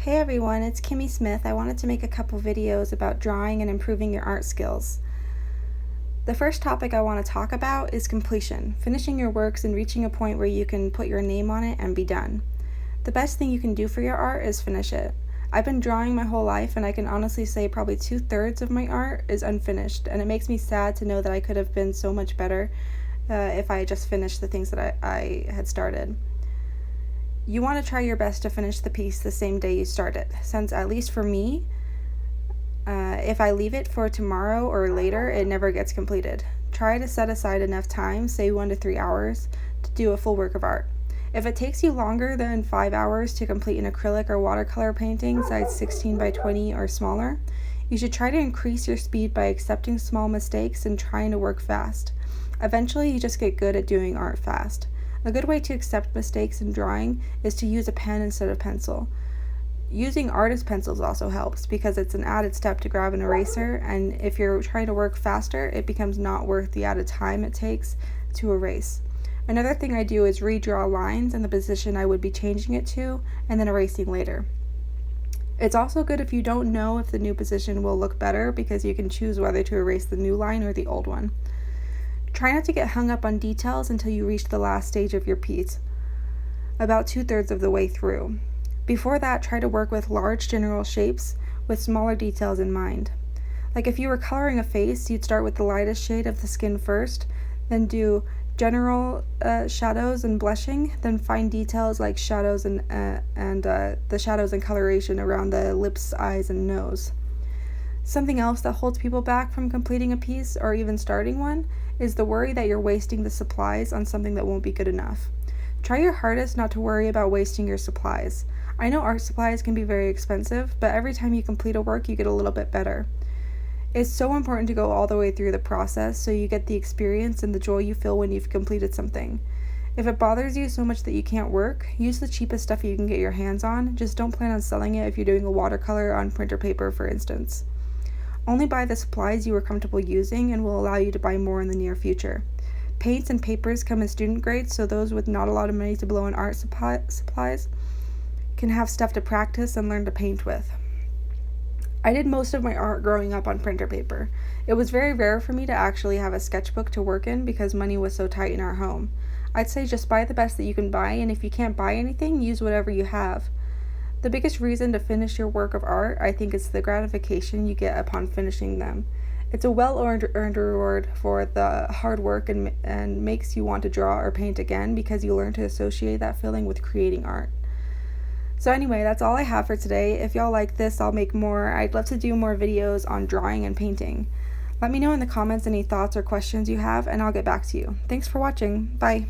Hey everyone, it's Kimmy Smith. I wanted to make a couple videos about drawing and improving your art skills. The first topic I want to talk about is completion, finishing your works and reaching a point where you can put your name on it and be done. The best thing you can do for your art is finish it. I've been drawing my whole life and I can honestly say probably 2/3 of my art is unfinished, and it makes me sad to know that I could have been so much better if I had just finished the things that I had started. You want to try your best to finish the piece the same day you start it, since at least for me, if I leave it for tomorrow or later, it never gets completed. Try to set aside enough time, say 1 to 3 hours, to do a full work of art. If it takes you longer than 5 hours to complete an acrylic or watercolor painting size 16 by 20 or smaller, you should try to increase your speed by accepting small mistakes and trying to work fast. Eventually, you just get good at doing art fast. A good way to accept mistakes in drawing is to use a pen instead of pencil. Using artist pencils also helps because it's an added step to grab an eraser, and if you're trying to work faster, it becomes not worth the added time it takes to erase. Another thing I do is redraw lines in the position I would be changing it to and then erasing later. It's also good if you don't know if the new position will look better because you can choose whether to erase the new line or the old one. Try not to get hung up on details until you reach the last stage of your piece, about 2/3 of the way through. Before that, try to work with large general shapes with smaller details in mind. Like if you were coloring a face, you'd start with the lightest shade of the skin first, then do general shadows and blushing, then fine details like shadows and the shadows and coloration around the lips, eyes, and nose. Something else that holds people back from completing a piece or even starting one is the worry that you're wasting the supplies on something that won't be good enough. Try your hardest not to worry about wasting your supplies. I know art supplies can be very expensive, but every time you complete a work, you get a little bit better. It's so important to go all the way through the process so you get the experience and the joy you feel when you've completed something. If it bothers you so much that you can't work, use the cheapest stuff you can get your hands on. Just don't plan on selling it if you're doing a watercolor on printer paper, for instance. Only buy the supplies you are comfortable using and will allow you to buy more in the near future. Paints and papers come in student grades, so those with not a lot of money to blow on art supplies can have stuff to practice and learn to paint with. I did most of my art growing up on printer paper. It was very rare for me to actually have a sketchbook to work in because money was so tight in our home. I'd say just buy the best that you can buy, and if you can't buy anything, use whatever you have. The biggest reason to finish your work of art, I think, is the gratification you get upon finishing them. It's a well-earned reward for the hard work and makes you want to draw or paint again because you learn to associate that feeling with creating art. So anyway, that's all I have for today. If y'all like this, I'll make more. I'd love to do more videos on drawing and painting. Let me know in the comments any thoughts or questions you have, and I'll get back to you. Thanks for watching. Bye.